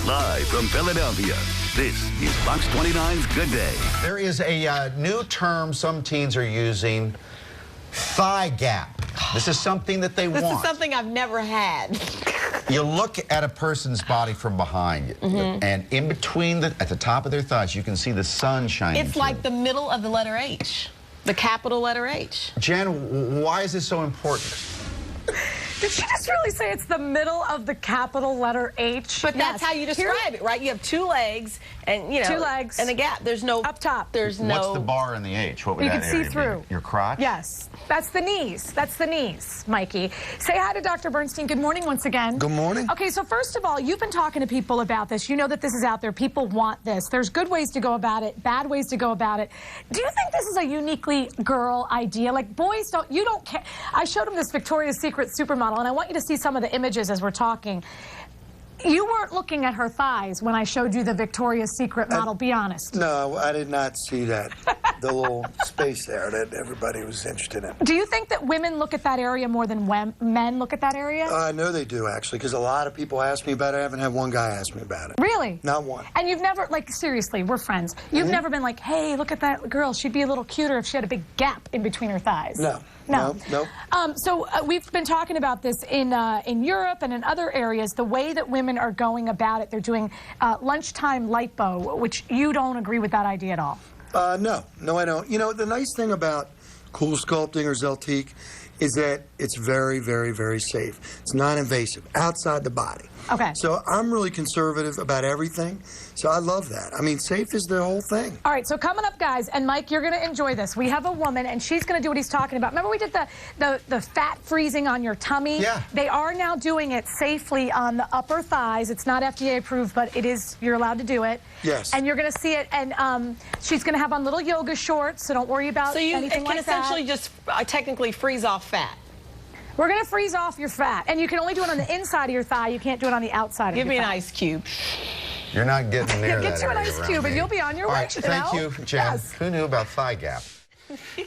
Live from Philadelphia, this is Fox 29's Good Day. There is a new term some teens are using, thigh gap. This is something that they want. This is something I've never had. You look at a person's body from behind, and in between, at the top of their thighs, you can see the sun shining It's like the middle of the letter H, the capital letter H. Jen, why is this so important? Did she just really say it's the middle of the capital letter H? But that's how you describe it, right? You have two legs, and you know, two legs, and a gap. There's no up top. There's no. What's the bar in the H? What would you that can see area through. Be? Your crotch? Yes, that's the knees. That's the knees, Mikey. Say hi to Dr. Bernstein. Good morning once again. Good morning. Okay, so first of all, you've been talking to people about this. You know that this is out there. People want this. There's good ways to go about it, bad ways to go about it. Do you think this is a uniquely girl idea? Like boys don't care. I showed them this Victoria's Secret supermodel, and I want you to see some of the images as we're talking. You weren't looking at her thighs when I showed you the Victoria's Secret model, be honest. No, I did not see that. The little space there that everybody was interested in. Do you think that women look at that area more than men look at that area? I know they do, actually, because a lot of people ask me about it. I haven't had one guy ask me about it. Really? Not one. And you've never, like, seriously, we're friends. You've never been like, hey, look at that girl. She'd be a little cuter if she had a big gap in between her thighs. No. No. No. So we've been talking about this in Europe and in other areas, the way that women are going about it. They're doing lunchtime lipo, which you don't agree with that idea at all. No, I don't. You know, the nice thing about Coolsculpting or Zeltique is that it's very, very, very safe. It's non-invasive, outside the body. Okay. So I'm really conservative about everything. So I love that. I mean, safe is the whole thing. All right, so coming up, guys, and Mike, you're going to enjoy this. We have a woman, and she's going to do what he's talking about. Remember we did the fat freezing on your tummy? Yeah. They are now doing it safely on the upper thighs. It's not FDA approved, but it is, you're allowed to do it. Yes. And you're going to see it, and she's going to have on little yoga shorts, so don't worry about anything like that. So you can essentially just technically freeze off fat. We're going to freeze off your fat, and you can only do it on the inside of your thigh. You can't do it on the outside of your thigh. Give me an ice cube. You're not getting near that. Get you an ice cube, and you'll be on your way. All right, thank you, Jen. Yes. Who knew about thigh gap?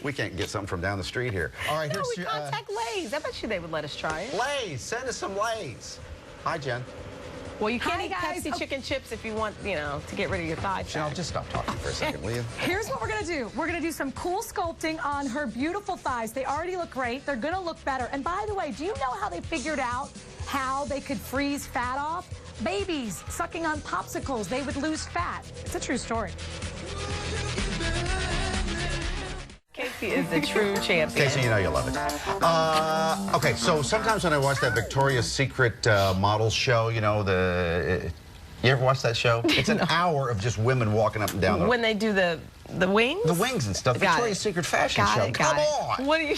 We can't get something from down the street here. All right, No, here's we contact Lay's. I bet you they would let us try it. Lay's. Send us some Lay's. Hi, Jen. Well, you can't Hi, eat guys. Pepsi chicken chips if you want, you know, to get rid of your thigh Jen, fat. just stop talking for a second, will you? Here's what we're going to do. We're going to do some cool sculpting on her beautiful thighs. They already look great. They're going to look better. And by the way, do you know how they figured out how they could freeze fat off? Babies sucking on popsicles, they would lose fat. It's a true story. Casey is the true champion. Casey, you know you love it. Okay, so sometimes when I watch that Victoria's Secret model show, you know, you ever watch that show? It's an hour of just women walking up and down When they do the wings? the wings and stuff. Victoria's Secret fashion show. Come on. What do you...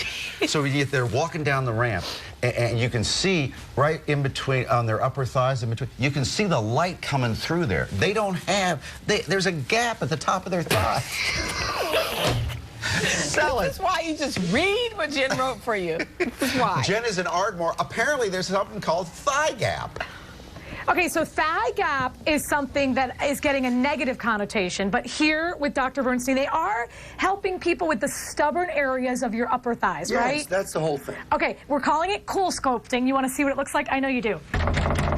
So they're walking down the ramp, and you can see right in between, on their upper thighs, in between, you can see the light coming through there. They don't have, there's a gap at the top of their thigh. Sell it. This is why you just read what Jen wrote for you. This is why. Jen is an Ardmore. Apparently, there's something called thigh gap. Okay, so thigh gap is something that is getting a negative connotation, but here with Dr. Bernstein, they are helping people with the stubborn areas of your upper thighs, right? Yes, that's the whole thing. Okay, we're calling it cool sculpting. You want to see what it looks like? I know you do.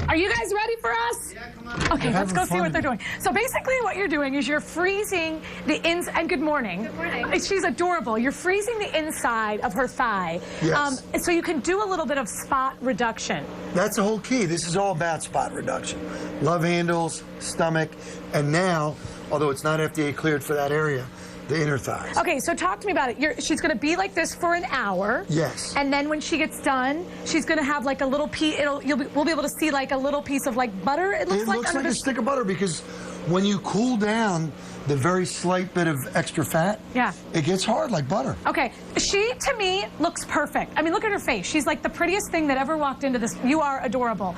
Are you guys ready for us? Yeah, come on. Okay, let's go see what they're doing. So basically what you're doing is you're freezing the and good morning. Good morning. She's adorable. You're freezing the inside of her thigh. Yes. So you can do a little bit of spot reduction. That's the whole key. This is all about spot reduction. Love handles, stomach, and now, although it's not FDA cleared for that area, the inner thighs. Okay, so talk to me about it. She's going to be like this for an hour. Yes. And then when she gets done, she's going to have like a little piece. We'll be able to see like a little piece of like butter. It looks like a stick of butter because when you cool down the very slight bit of extra fat, yeah, it gets hard like butter. Okay, she to me looks perfect. I mean, look at her face. She's like the prettiest thing that ever walked into this. You are adorable.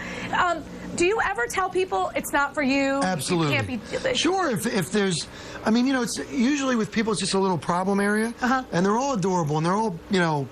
Do you ever tell people it's not for you? Absolutely. You can't be. Sure, if there's, I mean, you know, it's usually with people, it's just a little problem area, and they're all adorable, and they're all, you know,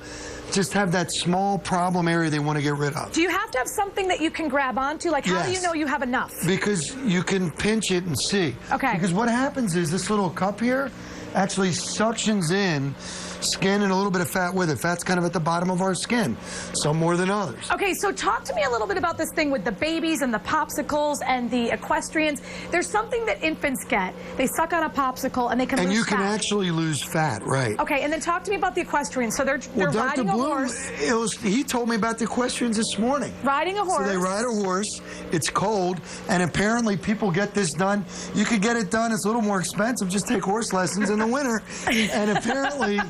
just have that small problem area they want to get rid of. Do you have to have something that you can grab onto? Like, how do you know you have enough? Because you can pinch it and see. Okay. Because what happens is this little cup here actually suctions in skin and a little bit of fat with it. Fat's kind of at the bottom of our skin, some more than others. Okay, so talk to me a little bit about this thing with the babies and the popsicles and the equestrians. There's something that infants get. They suck on a popsicle and they can lose fat. And you can actually lose fat, right. Okay, and then talk to me about the equestrians. So they're riding a horse. He told me about the equestrians this morning. Riding a horse. So they ride a horse, it's cold, and apparently people get this done. You could get it done, it's a little more expensive, just take horse lessons in the winter. And apparently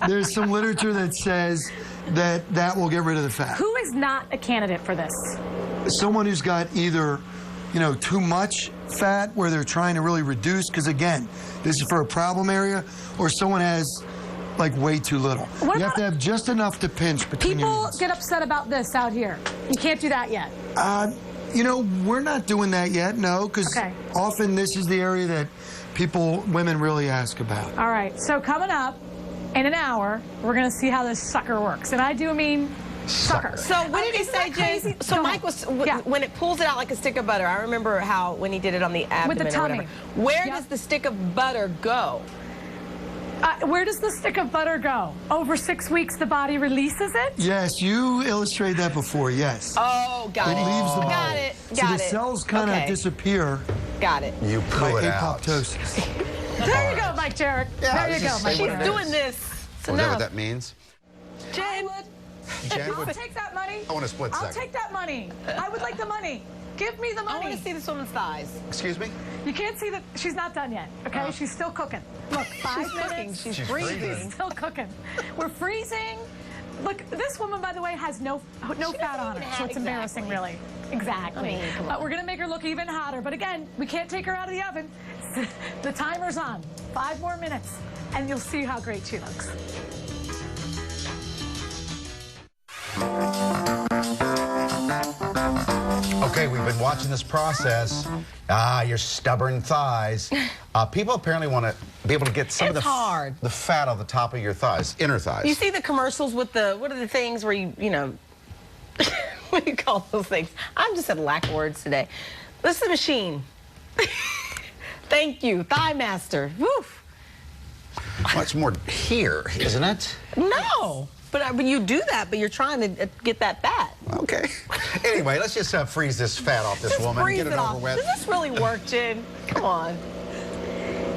there's some literature that says that will get rid of the fat. Who is not a candidate for this? Someone who's got either, too much fat where they're trying to really reduce, because again, this is for a problem area, or someone has like way too little. You have to have just enough to pinch between your People knees. get upset about this out here. You can't do that yet. We're not doing that yet, no, because often this is the area that women really ask about. All right, so coming up in an hour, we're going to see how this sucker works. And I do mean sucker. So what did he say, Jay? So Mike was, when it pulls it out like a stick of butter, I remember how when he did it on the abdomen With the tummy. or whatever. Where does the stick of butter go? Where does the stick of butter go? Over 6 weeks, the body releases it? Yes, you illustrated that before, yes. Oh, got it. It leaves the body. Got it. So the cells kind of disappear. Got it. You by poo it out. apoptosis. There you go, Mike Jarrett. Yeah, there you go, Mike She's Jarrett. doing this. Is that what that means? Jen. I'll take that money. I want a split second. I'll take that money. I would like the money. Give me the money. I want to see this woman's thighs. Excuse me? You can't see that she's not done yet, okay? She's still cooking. Look, 5 minutes. She's freezing. She's still cooking. We're freezing. Look, this woman, by the way, has no fat on her, so it's embarrassing, really. Exactly. I mean, come on. But we're going to make her look even hotter. But again, we can't take her out of the oven. The timer's on. 5 more minutes, and you'll see how great she looks. Okay, we've been watching this process. Your stubborn thighs. People apparently want to be able to get some of the fat on the top of your thighs, inner thighs. You see the commercials with what are the things where you know, what do you call those things? I'm just at a lack of words today. This is a machine. Thank you, Thigh Master. Woof. Well, it's more here, isn't it? No. But you do that, but you're trying to get that fat. Okay. Anyway, let's just freeze this fat off this Just woman. freeze Get it off. over with. Does this really work, Jen? Come on.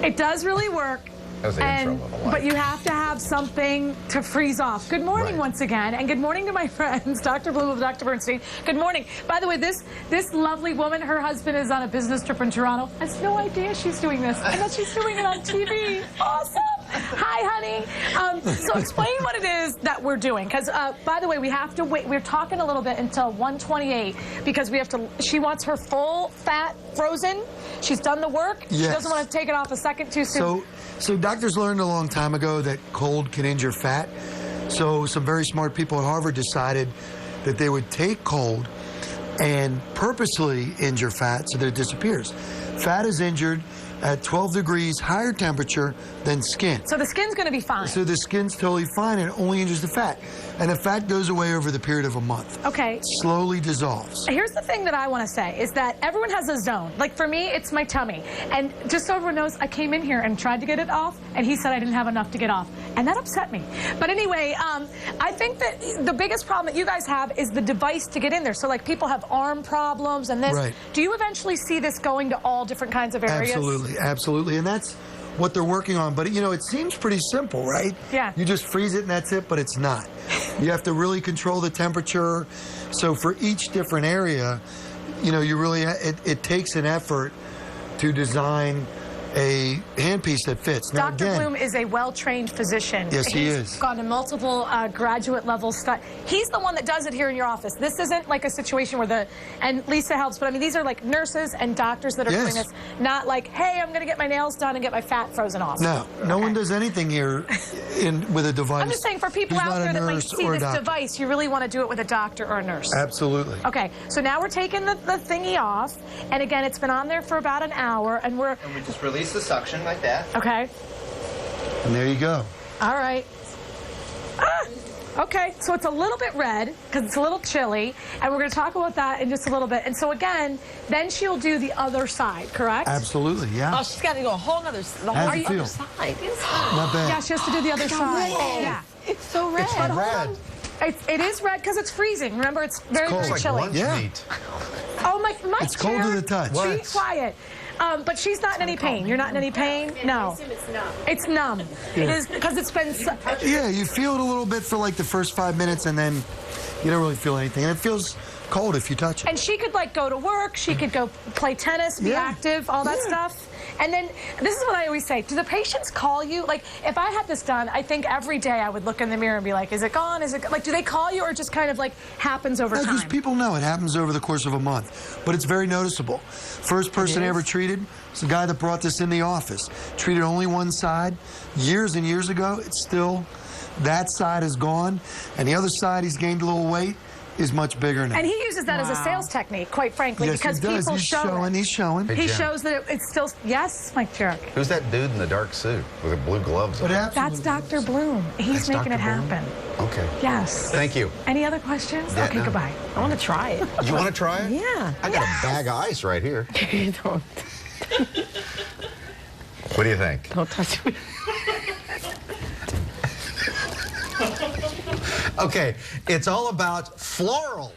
It does really work. That was the intro of the life. But you have to have something to freeze off. Good morning once again, and good morning to my friends, Dr. Bloom of Dr. Bernstein. Good morning. By the way, this lovely woman, her husband is on a business trip in Toronto. Has no idea she's doing this, and that she's doing it on TV. Awesome. Hi, honey. So explain what it is that we're doing, because by the way, we have to wait. We're talking a little bit until 1:28 because we have to. She wants her full fat frozen. She's done the work. Yes. She doesn't want to take it off a second too soon. So doctors learned a long time ago that cold can injure fat. So some very smart people at Harvard decided that they would take cold and purposely injure fat so that it disappears. Fat is injured at 12 degrees higher temperature than skin. So the skin's going to be fine. So the skin's totally fine and it only injures the fat. And the fat goes away over the period of a month. Okay. Slowly dissolves. Here's the thing that I want to say is that everyone has a zone. Like for me, it's my tummy. And just so everyone knows, I came in here and tried to get it off, and he said I didn't have enough to get off. And that upset me. But anyway, I think that the biggest problem that you guys have is the device to get in there. So like people have arm problems and this. Right. Do you eventually see this going to all different kinds of areas? Absolutely, absolutely. And that's what they're working on. But, you know, it seems pretty simple, right? Yeah. You just freeze it and that's it, but it's not. You have to really control the temperature. So for each different area, you know, you really, it takes an effort to design a handpiece that fits. Now, Dr. again, Bloom is a well-trained physician. Yes, he is. He's gone to multiple graduate-level studies. He's the one that does it here in your office. This isn't like a situation where and Lisa helps, but I mean, these are like nurses and doctors that are doing this, not like, hey, I'm going to get my nails done and get my fat frozen off. No one does anything here with a device. I'm just saying for people out there that might see this device, you really want to do it with a doctor or a nurse. Absolutely. Okay, so now we're taking the thingy off, and again, it's been on there for about an hour, and we just release the suction like that. Okay. And there you go. All right. Okay, so it's a little bit red because it's a little chilly, and we're going to talk about that in just a little bit. And so again, then she'll do the other side, correct? Absolutely, yeah. Oh, she's got to go a whole other, the How's whole it other feel? side. Not bad. Yeah, she has to do the other side. Yeah. It's so red. It's red. It is red because it's freezing. Remember, it's very, cold. very It's like chilly. lunch Yeah. meat. Oh, my It's cold chair. to the touch. Be What? quiet. But she's not in any pain. You're not in any pain? No. It's numb. It is because it's been... Yeah, you feel it a little bit for like the first 5 minutes, and then you don't really feel anything. And it feels cold if you touch it. And she could, like, go to work. She could go play tennis, be Yeah. active, all that Yeah. stuff. And then this is what I always say. Do the patients call you? Like, if I had this done, I think every day I would look in the mirror and be like, is it gone? Is it... Like, do they call you or it just kind of, like, happens over Because time? people know it happens over the course of a month, but it's very noticeable. First person I ever treated was the guy that brought this in the office. Treated only one side. Years and years ago, it's still, that side is gone, and the other side, he's gained a little weight, is much bigger now. And he uses that as a sales technique, quite frankly, Yes, because he does. people He's show showing, it. he's showing. He Jim. shows that it's still... Yes, Mike Jerk. Who's that dude in the dark suit with the blue gloves on? But absolutely. That's Dr. Bloom. He's That's making it Dr. Bloom? happen. Okay. Yes. Thank you. Any other questions? Yeah, Okay, no. goodbye. I want to try it. You want to try it? Yeah. I got a bag of ice right here. don't, What do you think? don't touch me. Okay, it's all about floral.